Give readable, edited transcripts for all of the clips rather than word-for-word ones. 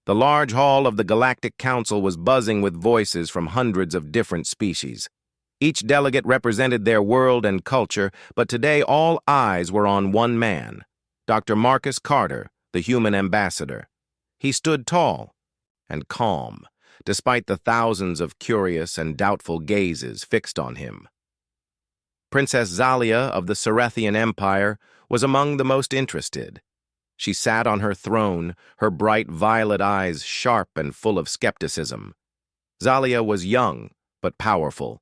The large hall of the Galactic Council was buzzing with voices from hundreds of different species. Each delegate represented their world and culture, but today all eyes were on one man, Dr. Marcus Carter, the human ambassador. He stood tall and calm, despite the thousands of curious and doubtful gazes fixed on him. Princess Zalia of the Cerethian Empire was among the most interested. She sat on her throne, her bright violet eyes sharp and full of skepticism. Zalia was young, but powerful,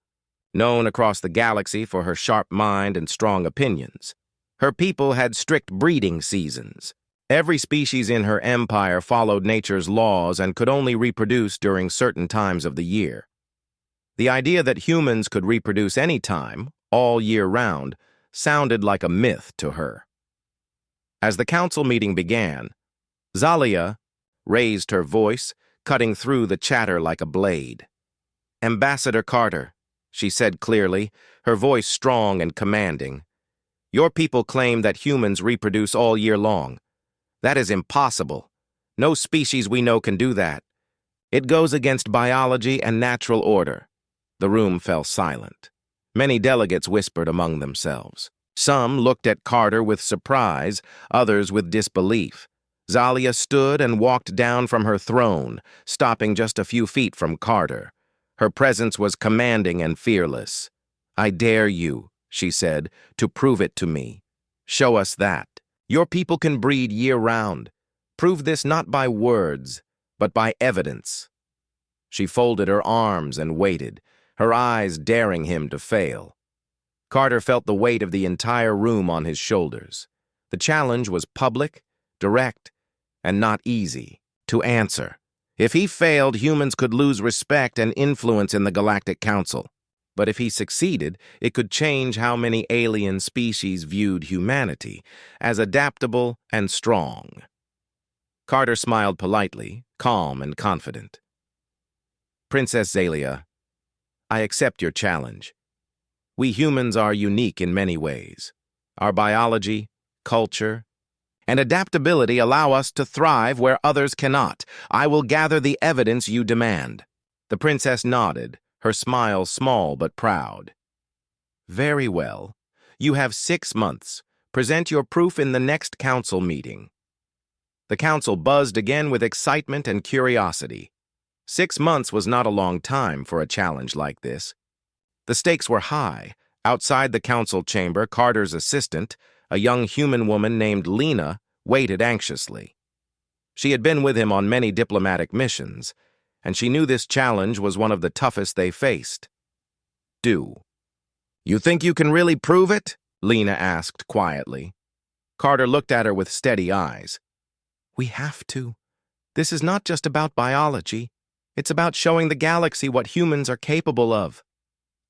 known across the galaxy for her sharp mind and strong opinions. Her people had strict breeding seasons. Every species in her empire followed nature's laws and could only reproduce during certain times of the year. The idea that humans could reproduce any time, all year round, sounded like a myth to her. As the council meeting began, Zalia raised her voice, cutting through the chatter like a blade. "Ambassador Carter," she said clearly, her voice strong and commanding, "your people claim that humans reproduce all year long. That is impossible. No species we know can do that. It goes against biology and natural order." The room fell silent. Many delegates whispered among themselves. Some looked at Carter with surprise, others with disbelief. Zalia stood and walked down from her throne, stopping just a few feet from Carter. Her presence was commanding and fearless. "I dare you," she said, "to prove it to me. Show us that. Your people can breed year-round. Prove this not by words, but by evidence." She folded her arms and waited, her eyes daring him to fail. Carter felt the weight of the entire room on his shoulders. The challenge was public, direct, and not easy to answer. If he failed, humans could lose respect and influence in the Galactic Council. But if he succeeded, it could change how many alien species viewed humanity as adaptable and strong. Carter smiled politely, calm and confident. "Princess Zalia, I accept your challenge. We humans are unique in many ways. Our biology, culture, and adaptability allow us to thrive where others cannot. I will gather the evidence you demand." The princess nodded, her smile small but proud. "Very well. You have 6 months. Present your proof in the next council meeting." The council buzzed again with excitement and curiosity. 6 months was not a long time for a challenge like this. The stakes were high. Outside the council chamber, Carter's assistant, a young human woman named Lena, waited anxiously. She had been with him on many diplomatic missions, and she knew this challenge was one of the toughest they faced. "You think you can really prove it?" Lena asked quietly. Carter looked at her with steady eyes. "We have to. This is not just about biology. It's about showing the galaxy what humans are capable of."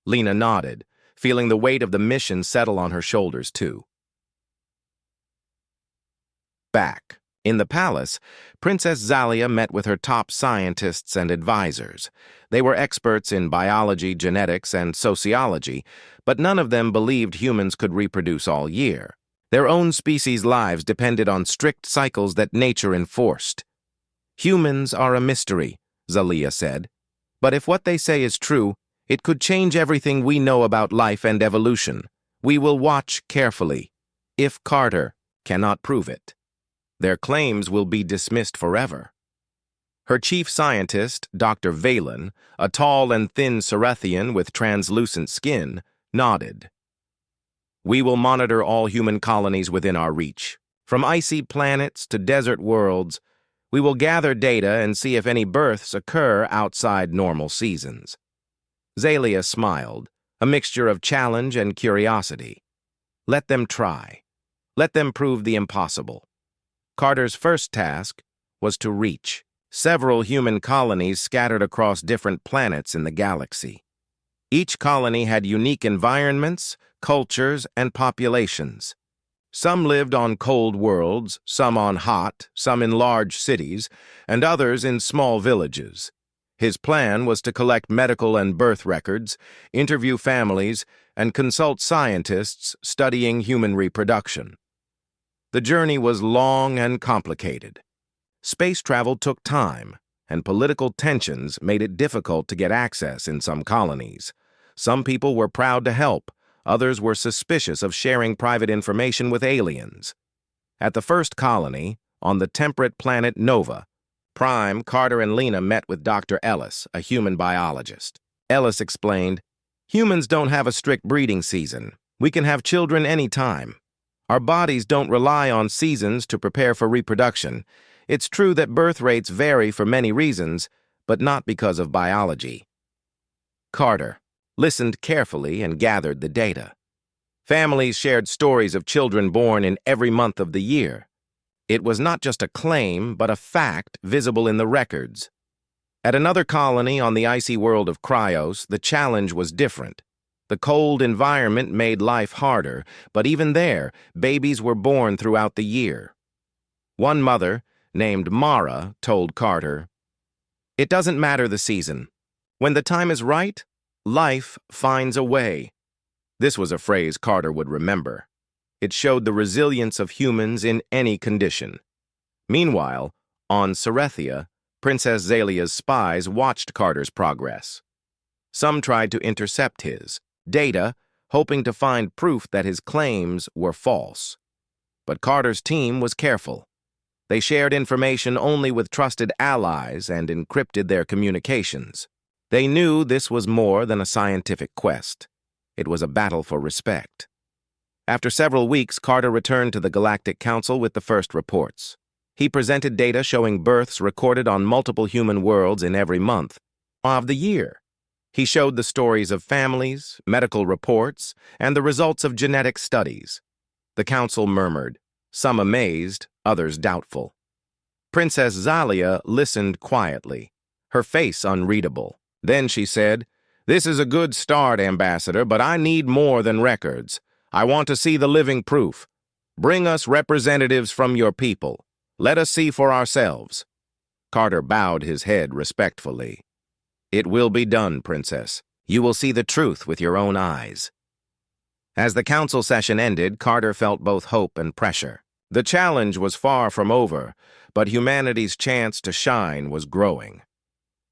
Lena nodded, feeling the weight of the mission settle on her shoulders too. Back in the palace, Princess Zalia met with her top scientists and advisors. They were experts in biology, genetics, and sociology, but none of them believed humans could reproduce all year. Their own species' lives depended on strict cycles that nature enforced. "Humans are a mystery," Zalia said. "But if what they say is true, it could change everything we know about life and evolution. We will watch carefully. If Carter cannot prove it, their claims will be dismissed forever." Her chief scientist, Dr. Valen, a tall and thin Cerethian with translucent skin, nodded. "We will monitor all human colonies within our reach. From icy planets to desert worlds, we will gather data and see if any births occur outside normal seasons." Zalia smiled, a mixture of challenge and curiosity. Let them try. Let them prove the impossible. Carter's first task was to reach several human colonies scattered across different planets in the galaxy. Each colony had unique environments, cultures, and populations. Some lived on cold worlds, some on hot, some in large cities, and others in small villages. His plan was to collect medical and birth records, interview families, and consult scientists studying human reproduction. The journey was long and complicated. Space travel took time, and political tensions made it difficult to get access in some colonies. Some people were proud to help, others were suspicious of sharing private information with aliens. At the first colony, on the temperate planet Nova, Prime, Carter, and Lena met with Dr. Ellis, a human biologist. Ellis explained, "Humans don't have a strict breeding season. We can have children any time. Our bodies don't rely on seasons to prepare for reproduction. It's true that birth rates vary for many reasons, but not because of biology." Carter listened carefully and gathered the data. Families shared stories of children born in every month of the year. It was not just a claim, but a fact visible in the records. At another colony on the icy world of Cryos, the challenge was different. The cold environment made life harder, but even there, babies were born throughout the year. One mother, named Mara, told Carter, "It doesn't matter the season. When the time is right, life finds a way." This was a phrase Carter would remember. It showed the resilience of humans in any condition. Meanwhile, on Cerethia, Princess Zalia's spies watched Carter's progress. Some tried to intercept his data, hoping to find proof that his claims were false. But Carter's team was careful. They shared information only with trusted allies and encrypted their communications. They knew this was more than a scientific quest. It was a battle for respect. After several weeks, Carter returned to the Galactic Council with the first reports. He presented data showing births recorded on multiple human worlds in every month of the year. He showed the stories of families, medical reports, and the results of genetic studies. The council murmured, some amazed, others doubtful. Princess Zalia listened quietly, her face unreadable. Then she said, "This is a good start, Ambassador, but I need more than records. I want to see the living proof. Bring us representatives from your people. Let us see for ourselves." Carter bowed his head respectfully. "It will be done, Princess. You will see the truth with your own eyes." As the council session ended, Carter felt both hope and pressure. The challenge was far from over, but humanity's chance to shine was growing.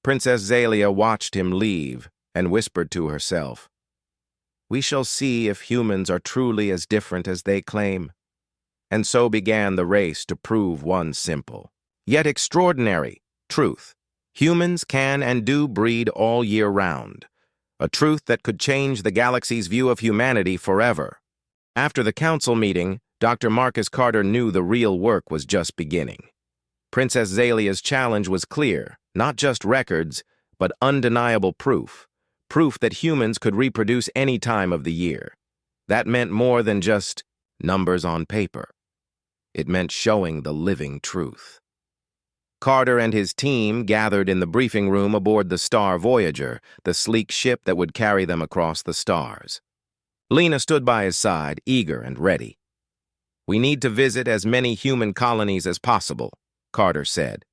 Princess Zalia watched him leave and whispered to herself, "We shall see if humans are truly as different as they claim." And so began the race to prove one simple, yet extraordinary, truth. Humans can and do breed all year round. A truth that could change the galaxy's view of humanity forever. After the council meeting, Dr. Marcus Carter knew the real work was just beginning. Princess Zalia's challenge was clear, not just records, but undeniable proof. Proof that humans could reproduce any time of the year. That meant more than just numbers on paper. It meant showing the living truth. Carter and his team gathered in the briefing room aboard the Star Voyager, the sleek ship that would carry them across the stars. Lena stood by his side, eager and ready. "We need to visit as many human colonies as possible," Carter said.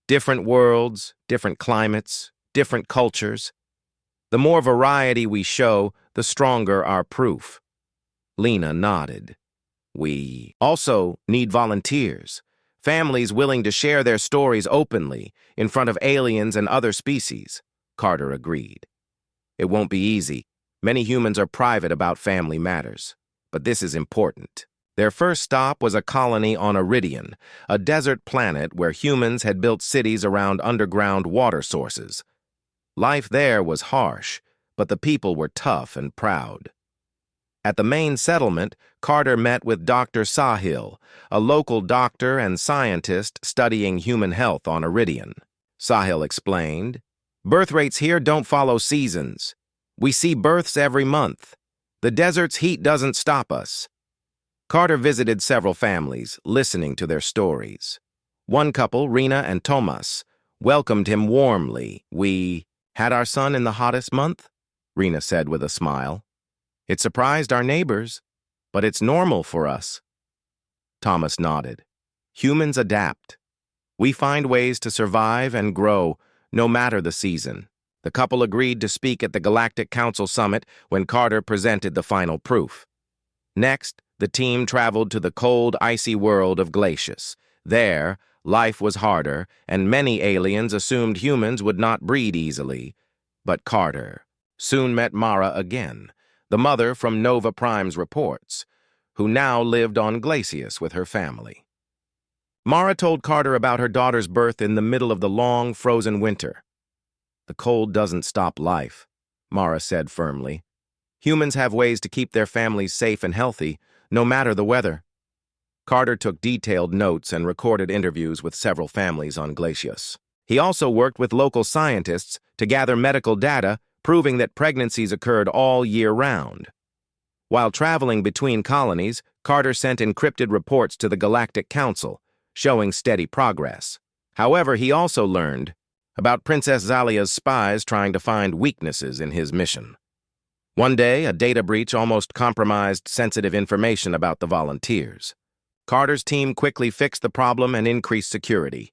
"Different worlds, different climates, different cultures. The more variety we show, the stronger our proof." Lena nodded. "We also need volunteers, families willing to share their stories openly in front of aliens and other species," Carter agreed. "It won't be easy. Many humans are private about family matters. But this is important." Their first stop was a colony on Iridian, a desert planet where humans had built cities around underground water sources. Life there was harsh, but the people were tough and proud. At the main settlement, Carter met with Dr. Sahil, a local doctor and scientist studying human health on Iridian. Sahil explained, "Birth rates here don't follow seasons. We see births every month. The desert's heat doesn't stop us." Carter visited several families, listening to their stories. One couple, Rena and Tomas, welcomed him warmly. "We had our son in the hottest month," Rena said with a smile. "It surprised our neighbors, but it's normal for us." Thomas nodded. "Humans adapt. We find ways to survive and grow, no matter the season." The couple agreed to speak at the Galactic Council Summit when Carter presented the final proof. Next, the team traveled to the cold, icy world of Glacius. There, Life was harder, and many aliens assumed humans would not breed easily. But Carter soon met Mara again, the mother from Nova Prime's reports, who now lived on Glacius with her family. Mara told Carter about her daughter's birth in the middle of the long, frozen winter. "The cold doesn't stop life," Mara said firmly. "Humans have ways to keep their families safe and healthy, no matter the weather." Carter took detailed notes and recorded interviews with several families on Glacius. He also worked with local scientists to gather medical data proving that pregnancies occurred all year round. While traveling between colonies, Carter sent encrypted reports to the Galactic Council, showing steady progress. However, he also learned about Princess Zalia's spies trying to find weaknesses in his mission. One day, a data breach almost compromised sensitive information about the volunteers. Carter's team quickly fixed the problem and increased security.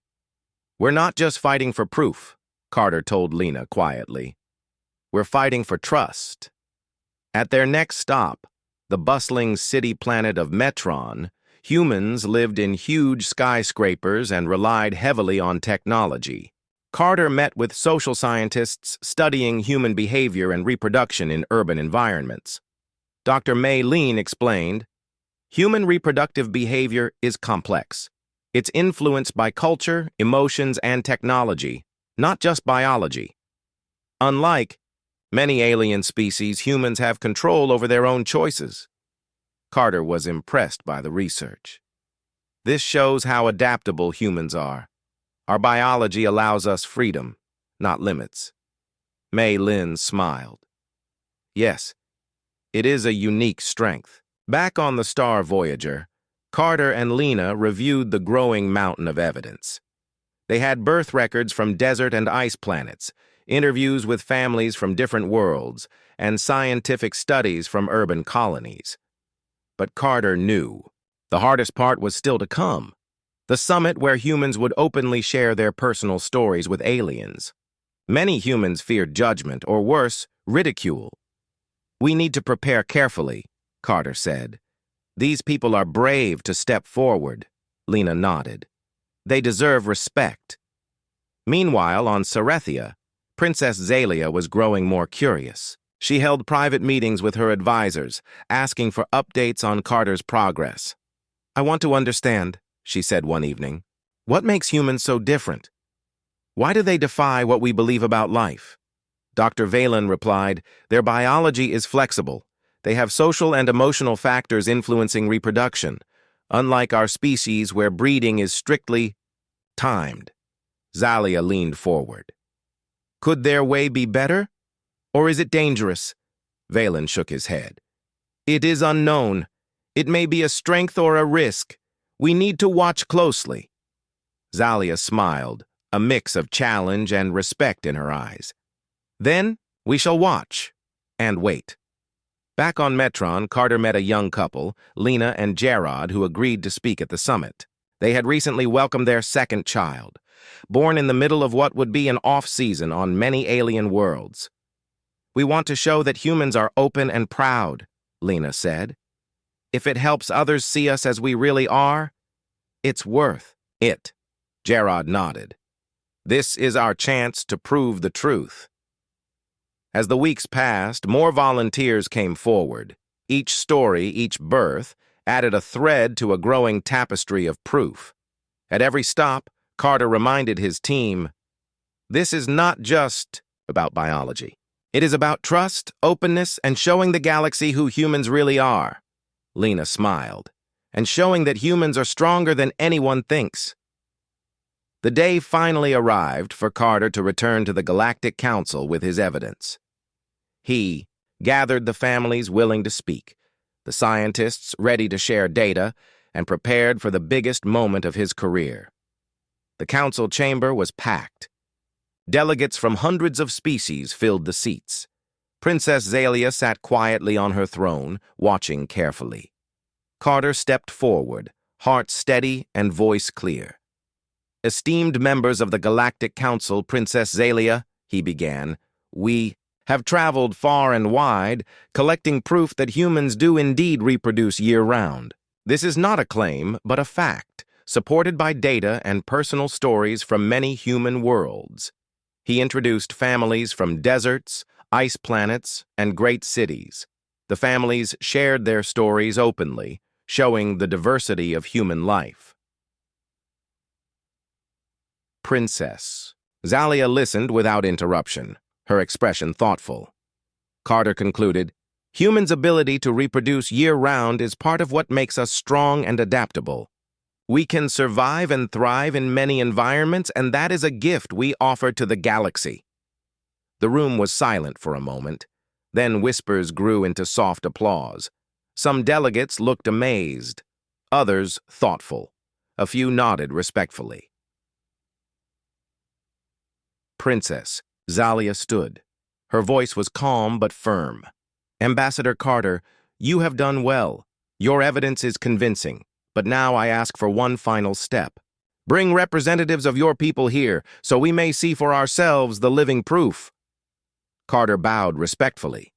"We're not just fighting for proof," Carter told Lena quietly. "We're fighting for trust." At their next stop, the bustling city planet of Metron, humans lived in huge skyscrapers and relied heavily on technology. Carter met with social scientists studying human behavior and reproduction in urban environments. Dr. May Lean explained, "Human reproductive behavior is complex. It's influenced by culture, emotions, and technology, not just biology. Unlike many alien species, humans have control over their own choices." Carter was impressed by the research. "This shows how adaptable humans are. Our biology allows us freedom, not limits." May Lin smiled. "Yes, it is a unique strength." Back on the Star Voyager, Carter and Lena reviewed the growing mountain of evidence. They had birth records from desert and ice planets, interviews with families from different worlds, and scientific studies from urban colonies. But Carter knew the hardest part was still to come. The summit where humans would openly share their personal stories with aliens. Many humans feared judgment, or worse, ridicule. "We need to prepare carefully," Carter said. "These people are brave to step forward." Lena nodded. "They deserve respect." Meanwhile, on Cerethia, Princess Zalia was growing more curious. She held private meetings with her advisors, asking for updates on Carter's progress. "I want to understand," she said one evening. "What makes humans so different? Why do they defy what we believe about life?" Dr. Valen replied, "Their biology is flexible. They have social and emotional factors influencing reproduction, unlike our species where breeding is strictly timed." Zalia leaned forward. "Could their way be better? Or is it dangerous?" Valen shook his head. "It is unknown. It may be a strength or a risk. We need to watch closely." Zalia smiled, a mix of challenge and respect in her eyes. "Then we shall watch and wait." Back on Metron, Carter met a young couple, Lena and Gerard, who agreed to speak at the summit. They had recently welcomed their second child, born in the middle of what would be an off-season on many alien worlds. "We want to show that humans are open and proud," Lena said. "If it helps others see us as we really are, it's worth it." Gerard nodded. "This is our chance to prove the truth." As the weeks passed, more volunteers came forward. Each story, each birth, added a thread to a growing tapestry of proof. At every stop, Carter reminded his team, "This is not just about biology. It is about trust, openness, and showing the galaxy who humans really are." Lena smiled. "And showing that humans are stronger than anyone thinks." The day finally arrived for Carter to return to the Galactic Council with his evidence. He gathered the families willing to speak, the scientists ready to share data, and prepared for the biggest moment of his career. The council chamber was packed. Delegates from hundreds of species filled the seats. Princess Zalia sat quietly on her throne, watching carefully. Carter stepped forward, heart steady and voice clear. "Esteemed members of the Galactic Council, Princess Zalia," he began, "we have traveled far and wide, collecting proof that humans do indeed reproduce year-round. This is not a claim, but a fact, supported by data and personal stories from many human worlds. He introduced families from deserts, ice planets, and great cities. The families shared their stories openly, showing the diversity of human life. Princess. Zalia listened without interruption, her expression thoughtful. Carter concluded, "Humans' ability to reproduce year-round is part of what makes us strong and adaptable. We can survive and thrive in many environments, and that is a gift we offer to the galaxy." The room was silent for a moment. Then whispers grew into soft applause. Some delegates looked amazed, others thoughtful. A few nodded respectfully. Princess. Zalia stood. Her voice was calm but firm. "Ambassador Carter, you have done well. Your evidence is convincing. But now I ask for one final step. Bring representatives of your people here so we may see for ourselves the living proof." Carter bowed respectfully.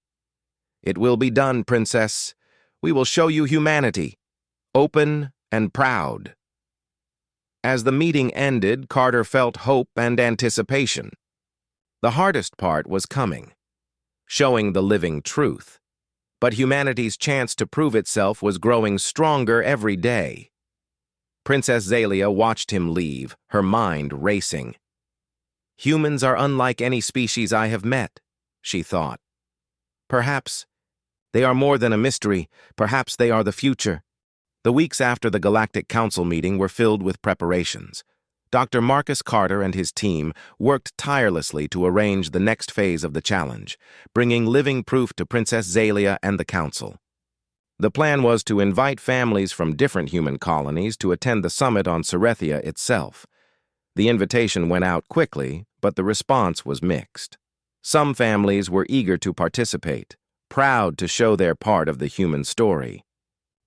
"It will be done, Princess. We will show you humanity, open and proud." As the meeting ended, Carter felt hope and anticipation. The hardest part was coming, showing the living truth. But humanity's chance to prove itself was growing stronger every day. Princess Zalia watched him leave, her mind racing. "Humans are unlike any species I have met," she thought. "Perhaps they are more than a mystery. Perhaps they are the future." The weeks after the Galactic Council meeting were filled with preparations. Dr. Marcus Carter and his team worked tirelessly to arrange the next phase of the challenge, bringing living proof to Princess Zalia and the Council. The plan was to invite families from different human colonies to attend the summit on Cerethia itself. The invitation went out quickly, but the response was mixed. Some families were eager to participate, proud to show their part of the human story.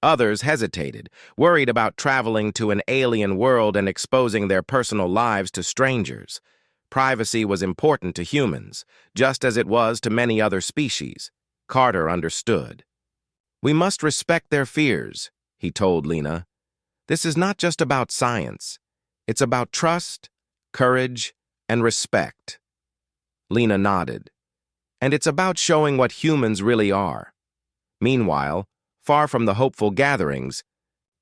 Others hesitated, worried about traveling to an alien world and exposing their personal lives to strangers. Privacy was important to humans, just as it was to many other species. Carter understood. "We must respect their fears," he told Lena. "This is not just about science. It's about trust, courage, and respect." Lena nodded. "And it's about showing what humans really are." Meanwhile, far from the hopeful gatherings,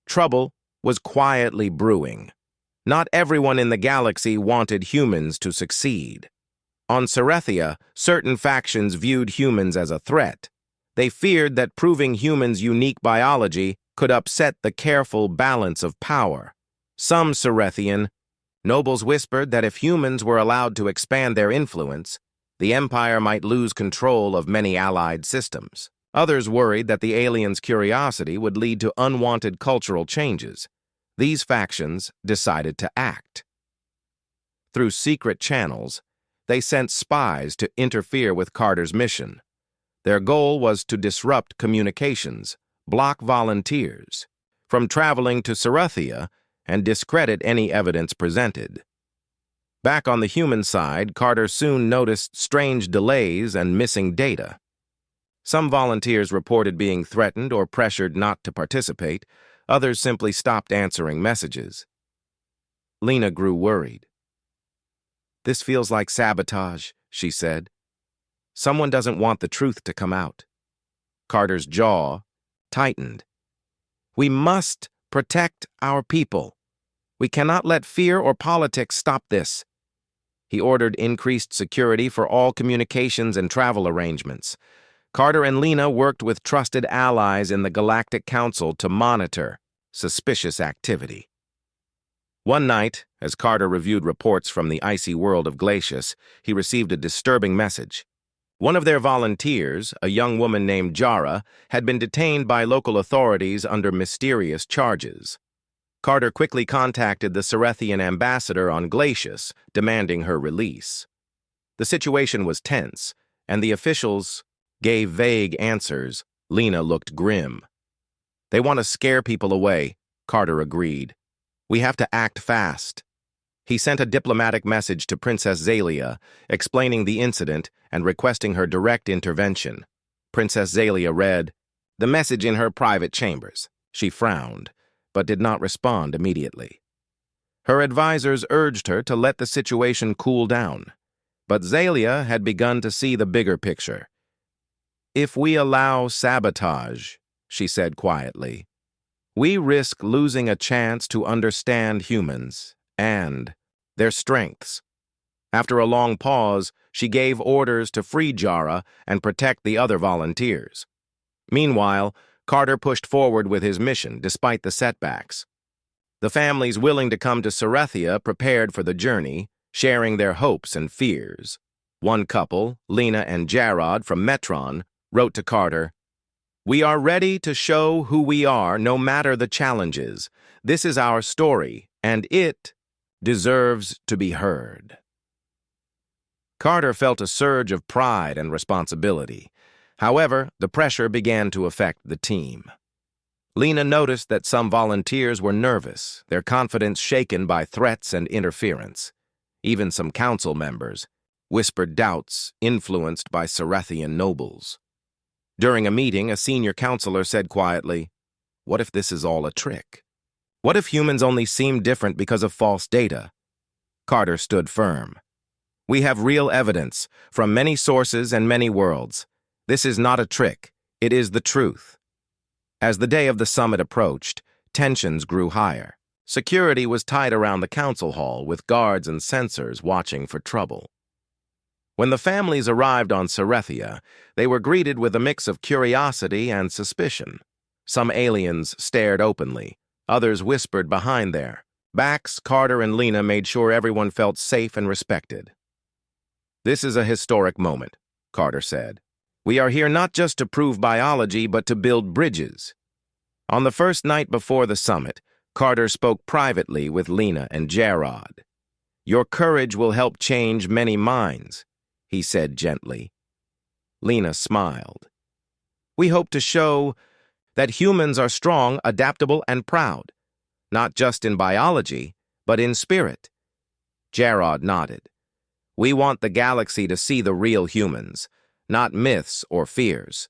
trouble was quietly brewing. Not everyone in the galaxy wanted humans to succeed. On Cerethia, certain factions viewed humans as a threat. They feared that proving humans' unique biology could upset the careful balance of power. Some Cerethian nobles whispered that if humans were allowed to expand their influence, the Empire might lose control of many allied systems. Others worried that the aliens' curiosity would lead to unwanted cultural changes. These factions decided to act. Through secret channels, they sent spies to interfere with Carter's mission. Their goal was to disrupt communications, block volunteers from traveling to Cerethia, and discredit any evidence presented. Back on the human side, Carter soon noticed strange delays and missing data. Some volunteers reported being threatened or pressured not to participate. Others simply stopped answering messages. Lena grew worried. "This feels like sabotage," she said. "Someone doesn't want the truth to come out." Carter's jaw tightened. "We must protect our people. We cannot let fear or politics stop this." He ordered increased security for all communications and travel arrangements. Carter and Lena worked with trusted allies in the Galactic Council to monitor suspicious activity. One night, as Carter reviewed reports from the icy world of Glacius, he received a disturbing message. One of their volunteers, a young woman named Jara, had been detained by local authorities under mysterious charges. Carter quickly contacted the Cerethian ambassador on Glacius, demanding her release. The situation was tense, and the officials gave vague answers. Lena looked grim. "They want to scare people away," Carter agreed. "We have to act fast." He sent a diplomatic message to Princess Zalia, explaining the incident and requesting her direct intervention. Princess Zalia read the message in her private chambers. She frowned, but did not respond immediately. Her advisors urged her to let the situation cool down, but Zalia had begun to see the bigger picture. "If we allow sabotage," she said quietly, "we risk losing a chance to understand humans and their strengths." After a long pause, she gave orders to free Jara and protect the other volunteers. Meanwhile, Carter pushed forward with his mission, despite the setbacks. The families willing to come to Cerethia prepared for the journey, sharing their hopes and fears. One couple, Lena and Jarrod from Metron, wrote to Carter, "We are ready to show who we are no matter the challenges. This is our story, and it deserves to be heard." Carter felt a surge of pride and responsibility. However, the pressure began to affect the team. Lena noticed that some volunteers were nervous, their confidence shaken by threats and interference. Even some council members whispered doubts influenced by Cerethian nobles. During a meeting, a senior counselor said quietly, "What if this is all a trick? What if humans only seem different because of false data?" Carter stood firm. "We have real evidence from many sources and many worlds. This is not a trick. It is the truth." As the day of the summit approached, tensions grew higher. Security was tight around the council hall, with guards and censors watching for trouble. When the families arrived on Cerethia, they were greeted with a mix of curiosity and suspicion. Some aliens stared openly. Others whispered behind their backs. Carter and Lena made sure everyone felt safe and respected. "This is a historic moment," Carter said. "We are here not just to prove biology, but to build bridges." On the first night before the summit, Carter spoke privately with Lena and Jarrod. "Your courage will help change many minds," he said gently. Lena smiled. "We hope to show that humans are strong, adaptable, and proud, not just in biology, but in spirit." Jarrod nodded. "We want the galaxy to see the real humans, not myths or fears."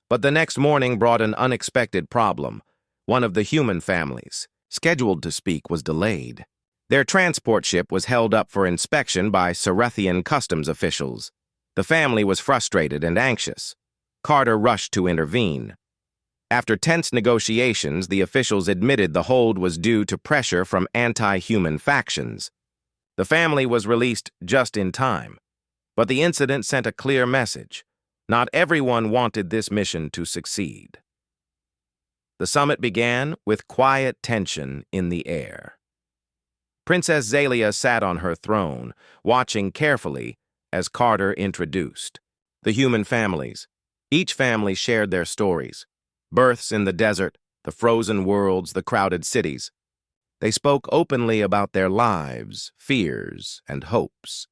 But the next morning brought an unexpected problem. One of the human families, scheduled to speak, was delayed. Their transport ship was held up for inspection by Cerethian customs officials. The family was frustrated and anxious. Carter rushed to intervene. After tense negotiations, the officials admitted the hold was due to pressure from anti-human factions. The family was released just in time, but the incident sent a clear message. Not everyone wanted this mission to succeed. The summit began with quiet tension in the air. Princess Zalia sat on her throne, watching carefully as Carter introduced the human families. Each family shared their stories: births in the desert, the frozen worlds, the crowded cities. They spoke openly about their lives, fears, and hopes.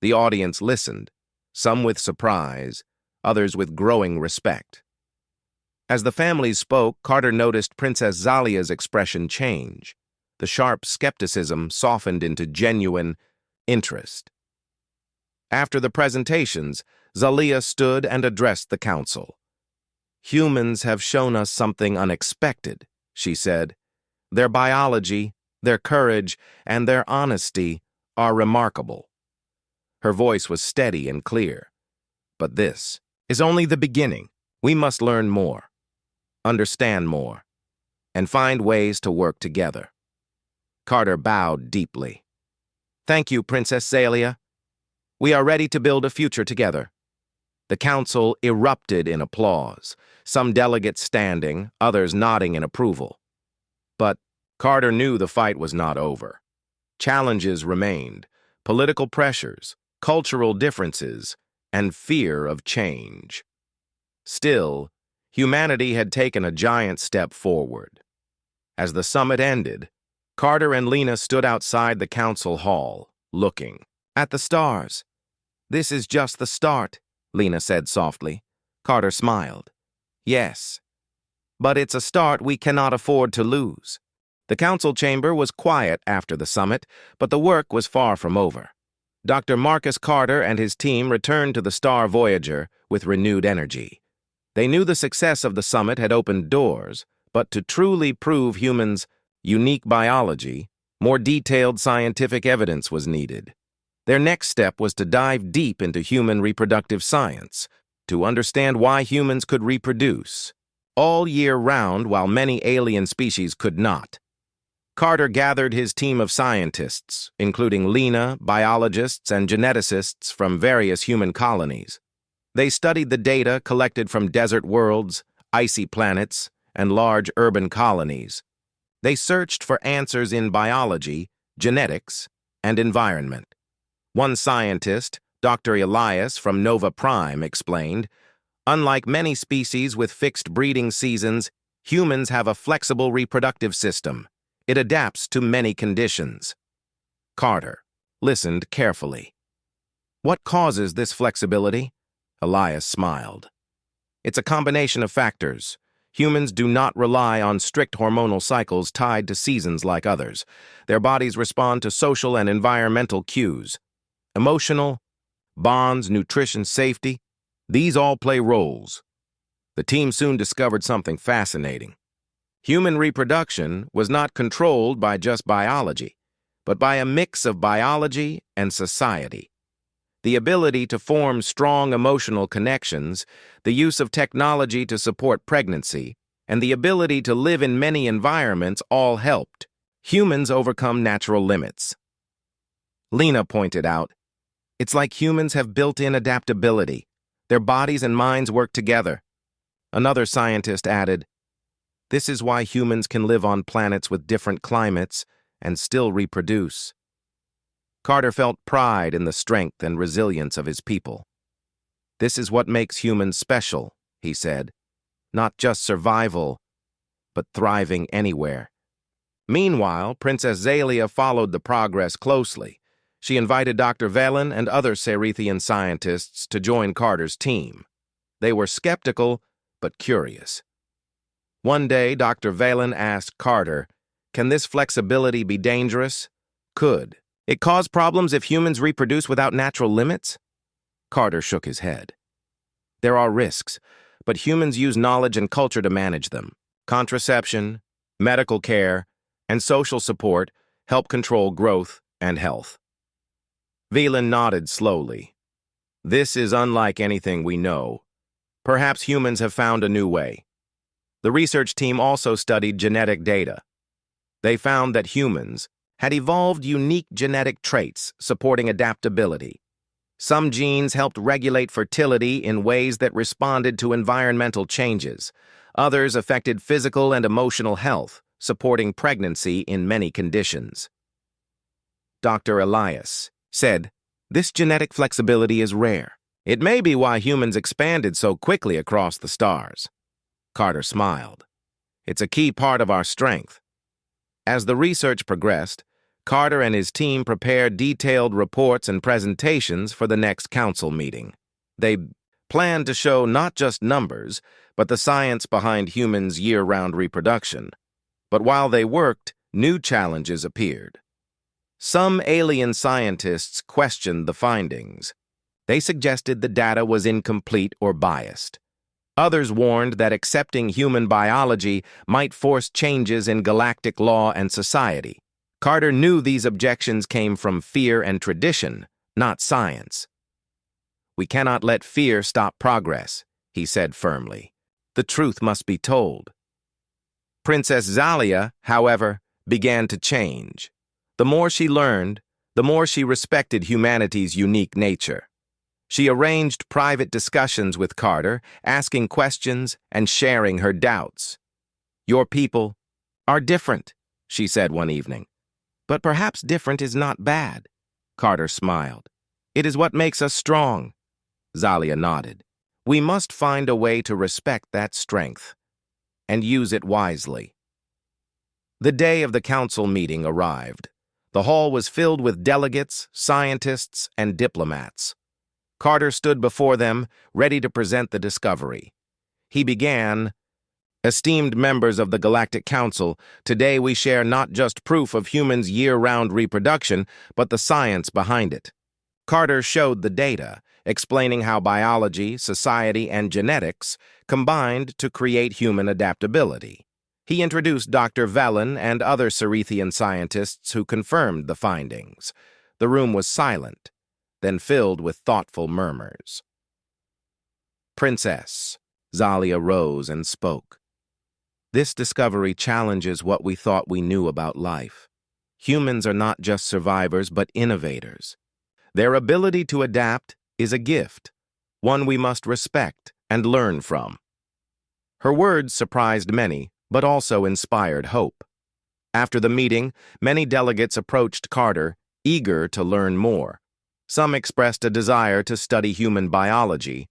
The audience listened, some with surprise, others with growing respect. As the families spoke, Carter noticed Princess Zalia's expression change. The sharp skepticism softened into genuine interest. After the presentations, Zalia stood and addressed the council. "Humans have shown us something unexpected," she said. "Their biology, their courage, and their honesty are remarkable." Her voice was steady and clear. "But this is only the beginning. We must learn more, understand more, and find ways to work together." Carter bowed deeply. "Thank you, Princess Zalia. We are ready to build a future together." The council erupted in applause, some delegates standing, others nodding in approval. But Carter knew the fight was not over. Challenges remained: political pressures, cultural differences, and fear of change. Still, humanity had taken a giant step forward. As the summit ended, Carter and Lena stood outside the council hall, looking at the stars. "This is just the start," Lena said softly. Carter smiled. "Yes, but it's a start we cannot afford to lose." The council chamber was quiet after the summit, but the work was far from over. Dr. Marcus Carter and his team returned to the Star Voyager with renewed energy. They knew the success of the summit had opened doors, but to truly prove humans' unique biology, More detailed scientific evidence was needed. Their next step was to dive deep into human reproductive science, to understand why humans could reproduce all year round while many alien species could not. Carter gathered his team of scientists, including Lena, biologists, and geneticists from various human colonies. They studied the data collected from desert worlds, icy planets, and large urban colonies. They searched for answers in biology, genetics, and environment. One scientist, Dr. Elias from Nova Prime, explained, "Unlike many species with fixed breeding seasons, humans have a flexible reproductive system. It adapts to many conditions." Carter listened carefully. "What causes this flexibility?" Elias smiled. "It's a combination of factors. Humans do not rely on strict hormonal cycles tied to seasons like others. Their bodies respond to social and environmental cues. Emotional, bonds, nutrition, safety, these all play roles." The team soon discovered something fascinating. Human reproduction was not controlled by just biology, but by a mix of biology and society. The ability to form strong emotional connections, the use of technology to support pregnancy, and the ability to live in many environments all helped humans overcome natural limits. Lena pointed out, "It's like humans have built-in adaptability. Their bodies and minds work together." Another scientist added, "This is why humans can live on planets with different climates and still reproduce." Carter felt pride in the strength and resilience of his people. "This is what makes humans special," he said. "Not just survival, but thriving anywhere." Meanwhile, Princess Zalia followed the progress closely. She invited Dr. Velen and other Cerethian scientists to join Carter's team. They were skeptical, but curious. One day, Dr. Velen asked Carter, "Can this flexibility be dangerous? Could it cause problems if humans reproduce without natural limits?" Carter shook his head. "There are risks, but humans use knowledge and culture to manage them. Contraception, medical care, and social support help control growth and health." Velen nodded slowly. "This is unlike anything we know. Perhaps humans have found a new way." The research team also studied genetic data. They found that humans had evolved unique genetic traits supporting adaptability. Some genes helped regulate fertility in ways that responded to environmental changes. Others affected physical and emotional health, supporting pregnancy in many conditions. Dr. Elias said, "This genetic flexibility is rare. It may be why humans expanded so quickly across the stars." Carter smiled. "It's a key part of our strength." As the research progressed, Carter and his team prepared detailed reports and presentations for the next council meeting. They planned to show not just numbers, but the science behind humans' year-round reproduction. But while they worked, new challenges appeared. Some alien scientists questioned the findings. They suggested the data was incomplete or biased. Others warned that accepting human biology might force changes in galactic law and society. Carter knew these objections came from fear and tradition, not science. "We cannot let fear stop progress," he said firmly. "The truth must be told." Princess Zalia, however, began to change. The more she learned, the more she respected humanity's unique nature. She arranged private discussions with Carter, asking questions and sharing her doubts. "Your people are different," she said one evening. "But perhaps different is not bad." Carter smiled. "It is what makes us strong." Zalia nodded. "We must find a way to respect that strength and use it wisely." The day of the council meeting arrived. The hall was filled with delegates, scientists, and diplomats. Carter stood before them, ready to present the discovery. He began, "Esteemed members of the Galactic Council, today we share not just proof of humans' year-round reproduction, but the science behind it." Carter showed the data, explaining how biology, society, and genetics combined to create human adaptability. He introduced Dr. Velen and other Cerethian scientists who confirmed the findings. The room was silent, then filled with thoughtful murmurs. Princess, Zalia rose and spoke. This discovery challenges what we thought we knew about life. Humans are not just survivors, but innovators. Their ability to adapt is a gift, one we must respect and learn from. Her words surprised many, but also inspired hope. After the meeting, many delegates approached Carter, eager to learn more. Some expressed a desire to study human biology,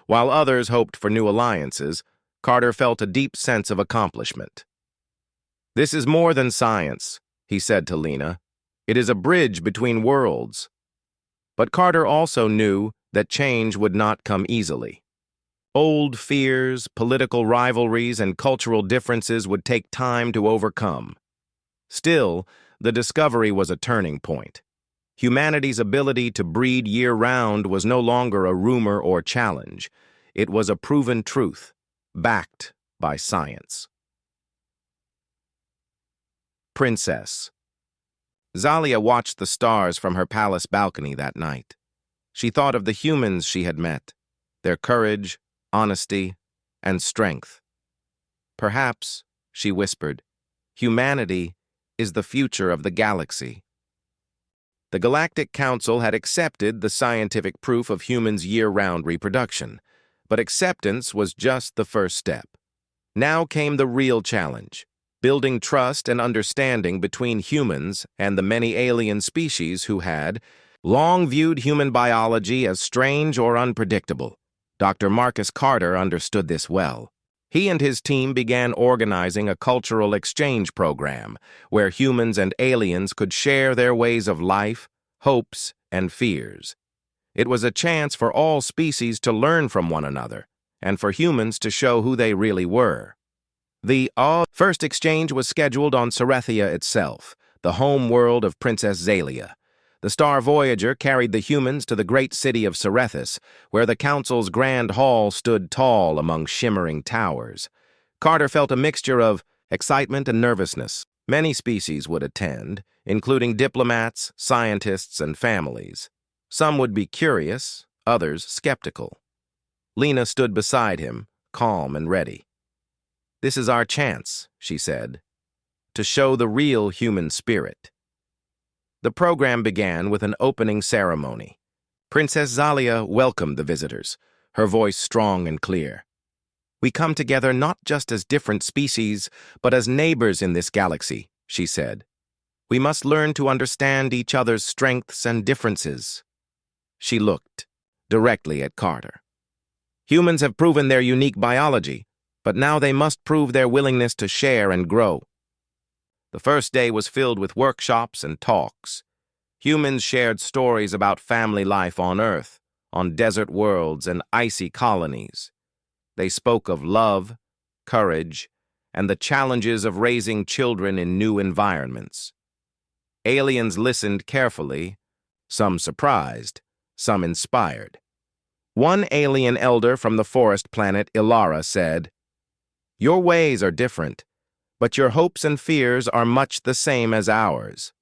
while others hoped for new alliances. Carter felt a deep sense of accomplishment. "This is more than science," he said to Lena. "It is a bridge between worlds." But Carter also knew that change would not come easily. Old fears, political rivalries, and cultural differences would take time to overcome. Still, the discovery was a turning point. Humanity's ability to breed year-round was no longer a rumor or challenge. It was a proven truth, backed by science. Princess. Zalia watched the stars from her palace balcony that night. She thought of the humans she had met, their courage, honesty, and strength. "Perhaps," she whispered, "humanity is the future of the galaxy." The Galactic Council had accepted the scientific proof of humans' year-round reproduction, but acceptance was just the first step. Now came the real challenge: building trust and understanding between humans and the many alien species who had long viewed human biology as strange or unpredictable. Dr. Marcus Carter understood this well. He and his team began organizing a cultural exchange program where humans and aliens could share their ways of life, hopes, and fears. It was a chance for all species to learn from one another, and for humans to show who they really were. The first exchange was scheduled on Cerethia itself, the home world of Princess Zalia. The Star Voyager carried the humans to the great city of Cerethis, where the Council's grand hall stood tall among shimmering towers. Carter felt a mixture of excitement and nervousness. Many species would attend, including diplomats, scientists, and families. Some would be curious, others skeptical. Lena stood beside him, calm and ready. "This is our chance," she said, "to show the real human spirit." The program began with an opening ceremony. Princess Zalia welcomed the visitors, her voice strong and clear. "We come together not just as different species, but as neighbors in this galaxy," she said. "We must learn to understand each other's strengths and differences." She looked directly at Carter. "Humans have proven their unique biology, but now they must prove their willingness to share and grow." The first day was filled with workshops and talks. Humans shared stories about family life on Earth, on desert worlds and icy colonies. They spoke of love, courage, and the challenges of raising children in new environments. Aliens listened carefully, some surprised, some inspired. One alien elder from the forest planet Ilara said, "Your ways are different, but your hopes and fears are much the same as ours."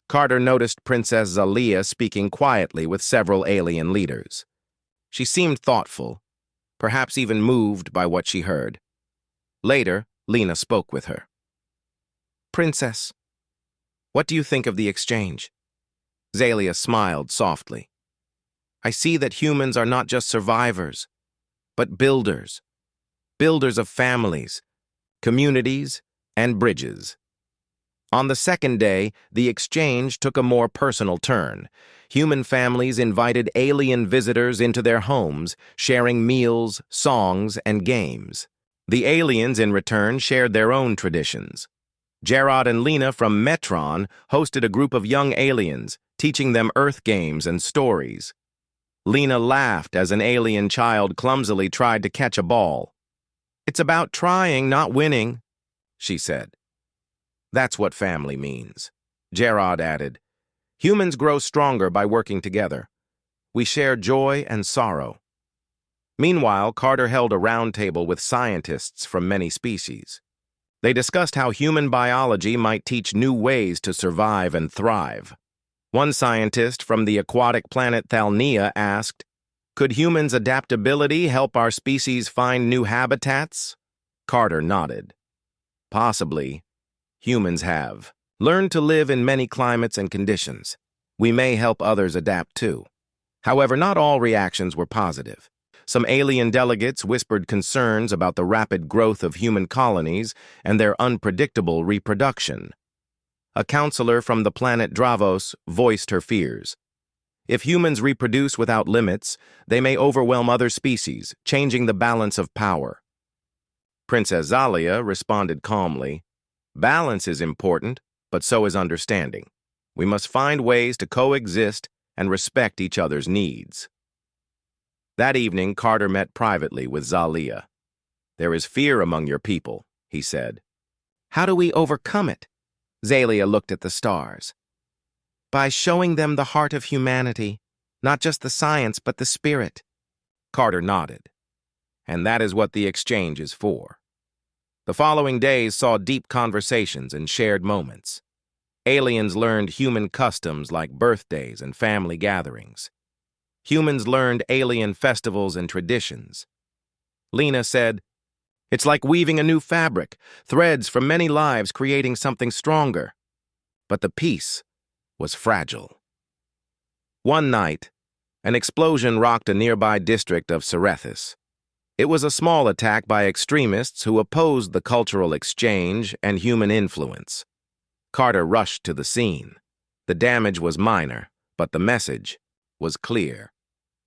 Carter noticed Princess Zalia speaking quietly with several alien leaders. She seemed thoughtful, perhaps even moved by what she heard. Later, Lena spoke with her. "Princess, what do you think of the exchange?" Zalia smiled softly. "I see that humans are not just survivors, but builders. Builders of families, communities, and bridges." On the second day, the exchange took a more personal turn. Human families invited alien visitors into their homes, sharing meals, songs, and games. The aliens, in return, shared their own traditions. Gerard and Lena from Metron hosted a group of young aliens, teaching them Earth games and stories. Lena laughed as an alien child clumsily tried to catch a ball. "It's about trying, not winning," she said. "That's what family means," Gerard added. "Humans grow stronger by working together. We share joy and sorrow." Meanwhile, Carter held a round table with scientists from many species. They discussed how human biology might teach new ways to survive and thrive. One scientist from the aquatic planet Thalnia asked, "Could humans' adaptability help our species find new habitats?" Carter nodded. "Possibly. Humans have learned to live in many climates and conditions. We may help others adapt too." However, not all reactions were positive. Some alien delegates whispered concerns about the rapid growth of human colonies and their unpredictable reproduction. A counselor from the planet Dravos voiced her fears. If humans reproduce without limits, they may overwhelm other species, changing the balance of power. Princess Zalia responded calmly, "Balance is important, but so is understanding. We must find ways to coexist and respect each other's needs." That evening, Carter met privately with Zalia. "There is fear among your people," he said. "How do we overcome it?" Zalia looked at the stars. "By showing them the heart of humanity, not just the science, but the spirit." Carter nodded. "And that is what the exchange is for." The following days saw deep conversations and shared moments. Aliens learned human customs like birthdays and family gatherings. Humans learned alien festivals and traditions. Lena said, "It's like weaving a new fabric, threads from many lives creating something stronger." But the peace was fragile. One night, an explosion rocked a nearby district of Cerethis. It was a small attack by extremists who opposed the cultural exchange and human influence. Carter rushed to the scene. The damage was minor, but the message was clear.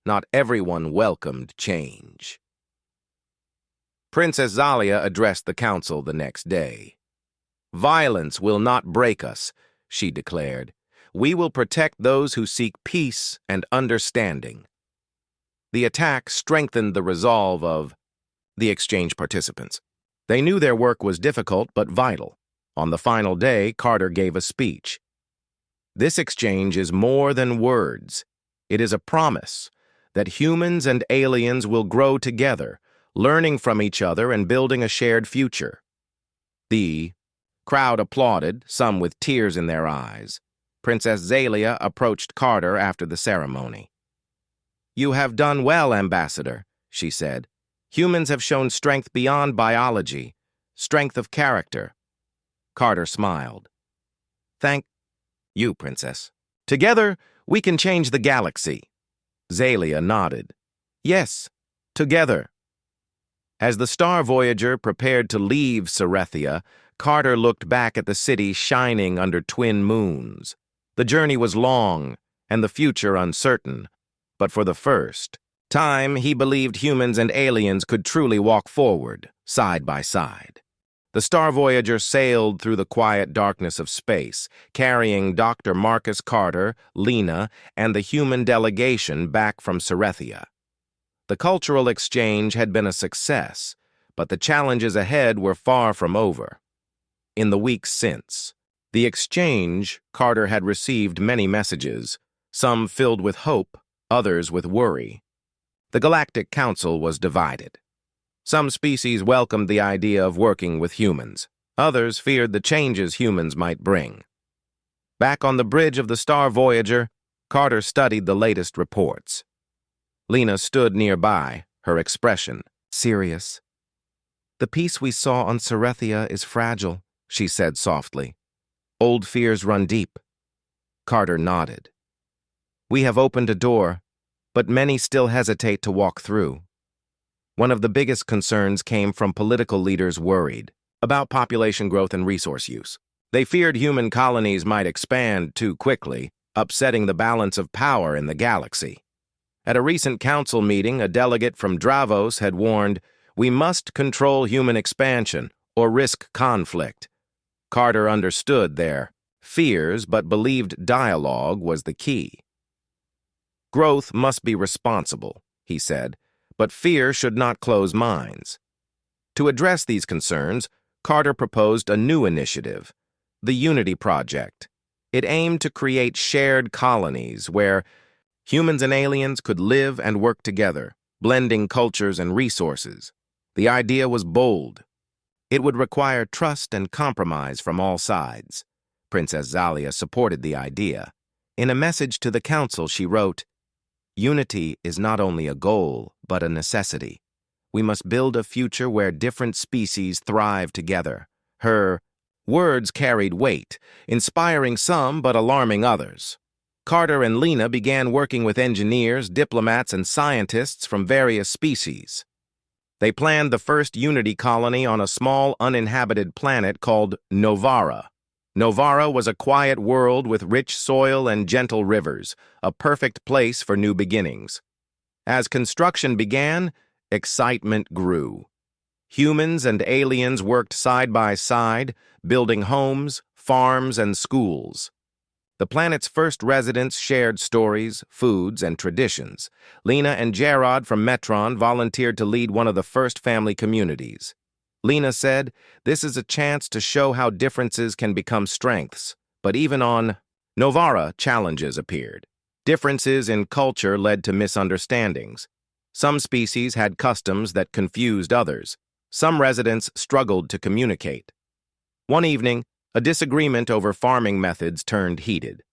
Not everyone welcomed change. Princess Zalia addressed the council the next day. "Violence will not break us," she declared. "We will protect those who seek peace and understanding." The attack strengthened the resolve of the exchange participants. They knew their work was difficult but vital. On the final day, Carter gave a speech. "This exchange is more than words. It is a promise that humans and aliens will grow together, learning from each other and building a shared future." The crowd applauded, some with tears in their eyes. Princess Zalia approached Carter after the ceremony. "You have done well, Ambassador," she said. "Humans have shown strength beyond biology, strength of character." Carter smiled. "Thank you, Princess. Together, we can change the galaxy." Zalia nodded. "Yes, together." As the Star Voyager prepared to leave Cerethia, Carter looked back at the city shining under twin moons. The journey was long, and the future uncertain, but for the first time, he believed humans and aliens could truly walk forward, side by side. The Star Voyager sailed through the quiet darkness of space, carrying Dr. Marcus Carter, Lena, and the human delegation back from Cerethia. The cultural exchange had been a success, but the challenges ahead were far from over. In the weeks since the exchange, Carter had received many messages, some filled with hope, others with worry. The Galactic Council was divided. Some species welcomed the idea of working with humans. Others feared the changes humans might bring. Back on the bridge of the Star Voyager, Carter studied the latest reports. Lena stood nearby, her expression serious. "The peace we saw on Cerethia is fragile," she said softly. "Old fears run deep." Carter nodded. "We have opened a door, but many still hesitate to walk through." One of the biggest concerns came from political leaders worried about population growth and resource use. They feared human colonies might expand too quickly, upsetting the balance of power in the galaxy. At a recent council meeting, a delegate from Dravos had warned, "We must control human expansion or risk conflict." Carter understood their fears but believed dialogue was the key. "Growth must be responsible," he said, "but fear should not close minds." To address these concerns, Carter proposed a new initiative, the Unity Project. It aimed to create shared colonies where humans and aliens could live and work together, blending cultures and resources. The idea was bold. It would require trust and compromise from all sides. Princess Zalia supported the idea. In a message to the council, she wrote, "Unity is not only a goal, but a necessity. We must build a future where different species thrive together." Her words carried weight, inspiring some but alarming others. Carter and Lena began working with engineers, diplomats, and scientists from various species. They planned the first Unity colony on a small, uninhabited planet called Novara. Novara was a quiet world with rich soil and gentle rivers, a perfect place for new beginnings. As construction began, excitement grew. Humans and aliens worked side by side, building homes, farms, and schools. The planet's first residents shared stories, foods, and traditions. Lena and Gerard from Metron volunteered to lead one of the first family communities. Lena said, "This is a chance to show how differences can become strengths." But even on Novara, challenges appeared. Differences in culture led to misunderstandings. Some species had customs that confused others. Some residents struggled to communicate. One evening, a disagreement over farming methods turned heated.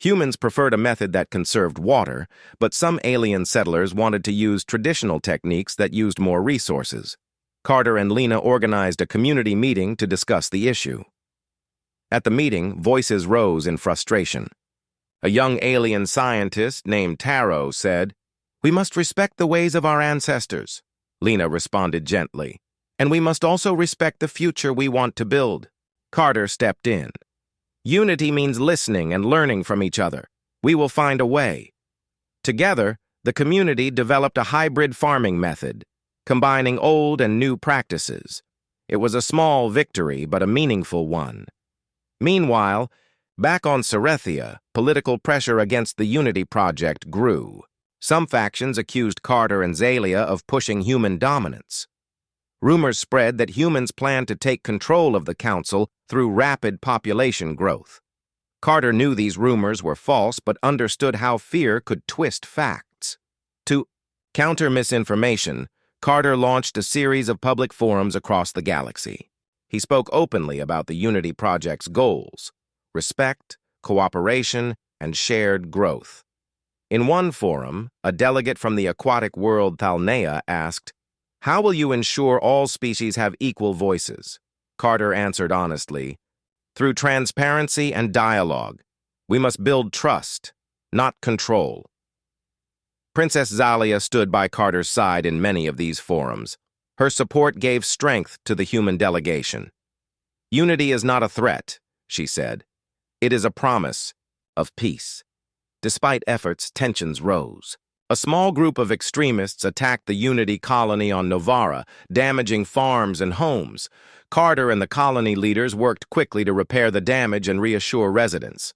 Humans preferred a method that conserved water, but some alien settlers wanted to use traditional techniques that used more resources. Carter and Lena organized a community meeting to discuss the issue. At the meeting, voices rose in frustration. A young alien scientist named Taro said, "We must respect the ways of our ancestors." Lena responded gently, "And we must also respect the future we want to build." Carter stepped in. "Unity means listening and learning from each other. We will find a way." Together, the community developed a hybrid farming method, combining old and new practices. It was a small victory, but a meaningful one. Meanwhile, back on Cerethia, political pressure against the Unity Project grew. Some factions accused Carter and Zalia of pushing human dominance. Rumors spread that humans planned to take control of the council through rapid population growth. Carter knew these rumors were false, but understood how fear could twist facts. To counter misinformation, Carter launched a series of public forums across the galaxy. He spoke openly about the Unity Project's goals: respect, cooperation, and shared growth. In one forum, a delegate from the aquatic world Thalnea asked, "How will you ensure all species have equal voices?" Carter answered honestly, "Through transparency and dialogue. We must build trust, not control." Princess Zalia stood by Carter's side in many of these forums. Her support gave strength to the human delegation. "Unity is not a threat," she said. "It is a promise of peace." Despite efforts, tensions rose. A small group of extremists attacked the Unity colony on Novara, damaging farms and homes. Carter and the colony leaders worked quickly to repair the damage and reassure residents.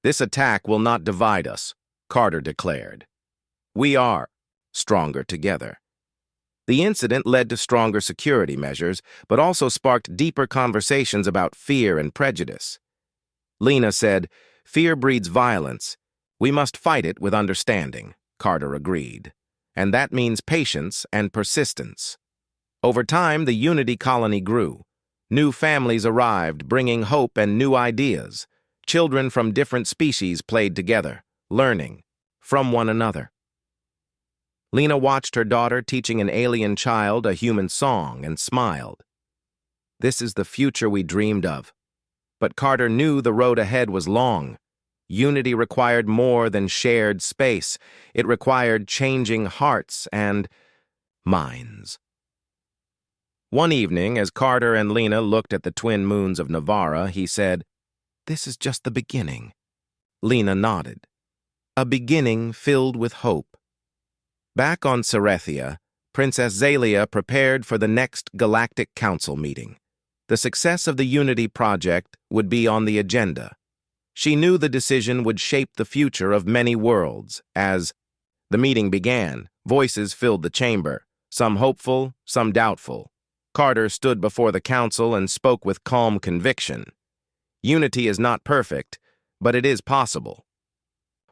"This attack will not divide us," Carter declared. "We are stronger together." The incident led to stronger security measures, but also sparked deeper conversations about fear and prejudice. Lena said, "Fear breeds violence. We must fight it with understanding." Carter agreed. "And that means patience and persistence." Over time, the Unity colony grew. New families arrived, bringing hope and new ideas. Children from different species played together, learning from one another. Lena watched her daughter teaching an alien child a human song and smiled. This is the future we dreamed of. But Carter knew the road ahead was long. Unity required more than shared space. It required changing hearts and minds. One evening, as Carter and Lena looked at the twin moons of Novara, he said, "This is just the beginning." Lena nodded. A beginning filled with hope. Back on Cerethia, Princess Zalia prepared for the next Galactic Council meeting. The success of the Unity Project would be on the agenda. She knew the decision would shape the future of many worlds. As the meeting began, voices filled the chamber, some hopeful, some doubtful. Carter stood before the council and spoke with calm conviction. "Unity is not perfect, but it is possible.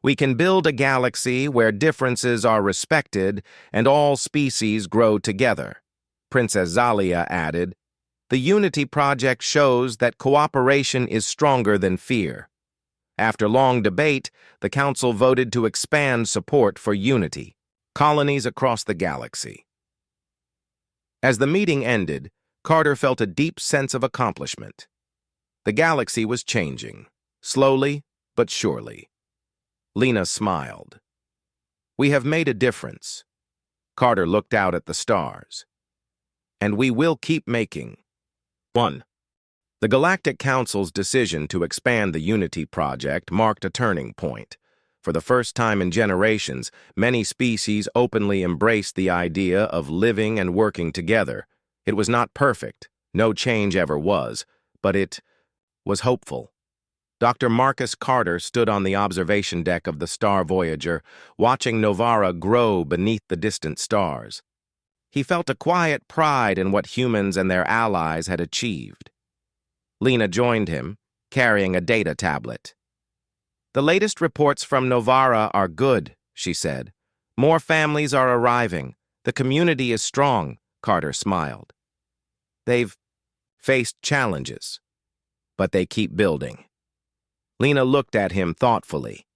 We can build a galaxy where differences are respected and all species grow together." Princess Zalia added, The Unity Project shows that cooperation is stronger than fear. After long debate, the Council voted to expand support for unity, colonies across the galaxy. As the meeting ended, Carter felt a deep sense of accomplishment. The galaxy was changing, slowly but surely. Lena smiled. "We have made a difference." Carter looked out at the stars. "And we will keep making." 1. The Galactic Council's decision to expand the Unity Project marked a turning point. For the first time in generations, many species openly embraced the idea of living and working together. It was not perfect, no change ever was, but it was hopeful. Dr. Marcus Carter stood on the observation deck of the Star Voyager, watching Novara grow beneath the distant stars. He felt a quiet pride in what humans and their allies had achieved. Lena joined him, carrying a data tablet. "The latest reports from Novara are good," she said. "More families are arriving. The community is strong," Carter smiled. "They've faced challenges, but they keep building." Lena looked at him thoughtfully.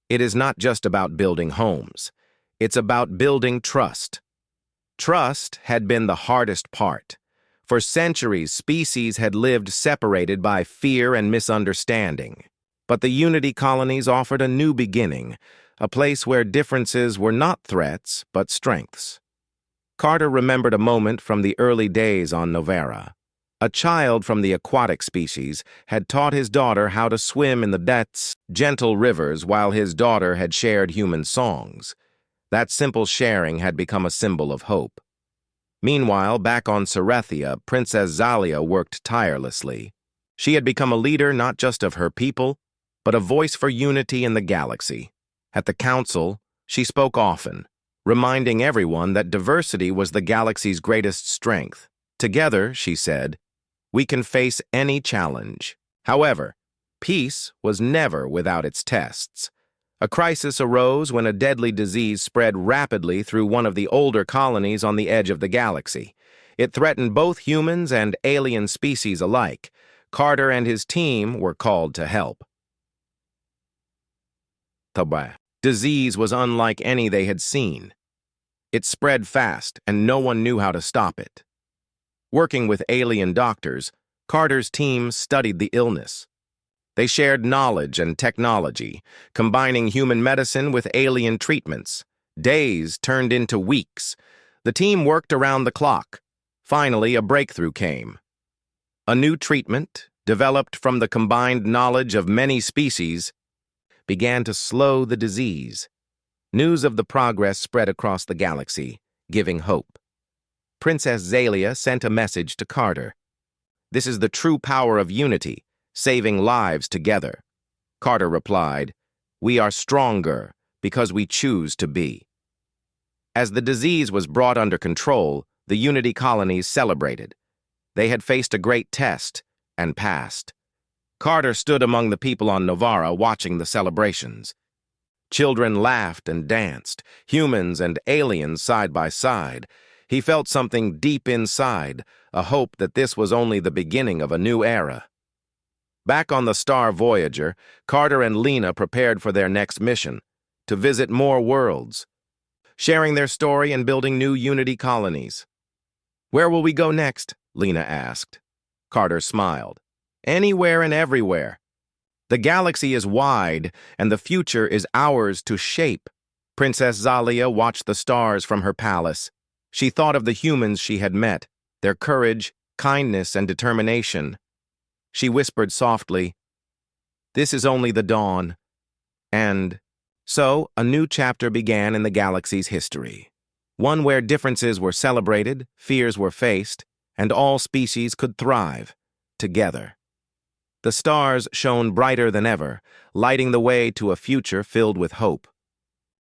"It is not just about building homes. It's about building trust." Trust had been the hardest part. For centuries, species had lived separated by fear and misunderstanding. But the Unity colonies offered a new beginning, a place where differences were not threats, but strengths. Carter remembered a moment from the early days on Novara. A child from the aquatic species had taught his daughter how to swim in the depths, gentle rivers, while his daughter had shared human songs. That simple sharing had become a symbol of hope. Meanwhile, back on Cerethia, Princess Zalia worked tirelessly. She had become a leader not just of her people, but a voice for unity in the galaxy. At the Council, she spoke often, reminding everyone that diversity was the galaxy's greatest strength. "Together," she said, "we can face any challenge." However, peace was never without its tests. A crisis arose when a deadly disease spread rapidly through one of the older colonies on the edge of the galaxy. It threatened both humans and alien species alike. Carter and his team were called to help. The disease was unlike any they had seen. It spread fast, and no one knew how to stop it. Working with alien doctors, Carter's team studied the illness. They shared knowledge and technology, combining human medicine with alien treatments. Days turned into weeks. The team worked around the clock. Finally, a breakthrough came. A new treatment, developed from the combined knowledge of many species, began to slow the disease. News of the progress spread across the galaxy, giving hope. Princess Zalia sent a message to Carter. "This is the true power of unity, saving lives together." Carter replied, "We are stronger because we choose to be." As the disease was brought under control, the Unity colonies celebrated. They had faced a great test and passed. Carter stood among the people on Novara watching the celebrations. Children laughed and danced, humans and aliens side by side. He felt something deep inside, a hope that this was only the beginning of a new era. Back on the Star Voyager, Carter and Lena prepared for their next mission, to visit more worlds, sharing their story and building new Unity colonies. "Where will we go next?" Lena asked. Carter smiled. "Anywhere and everywhere. The galaxy is wide, and the future is ours to shape." Princess Zalia watched the stars from her palace. She thought of the humans she had met, their courage, kindness, and determination. She whispered softly, "This is only the dawn." And so, a new chapter began in the galaxy's history. One where differences were celebrated, fears were faced, and all species could thrive, together. The stars shone brighter than ever, lighting the way to a future filled with hope.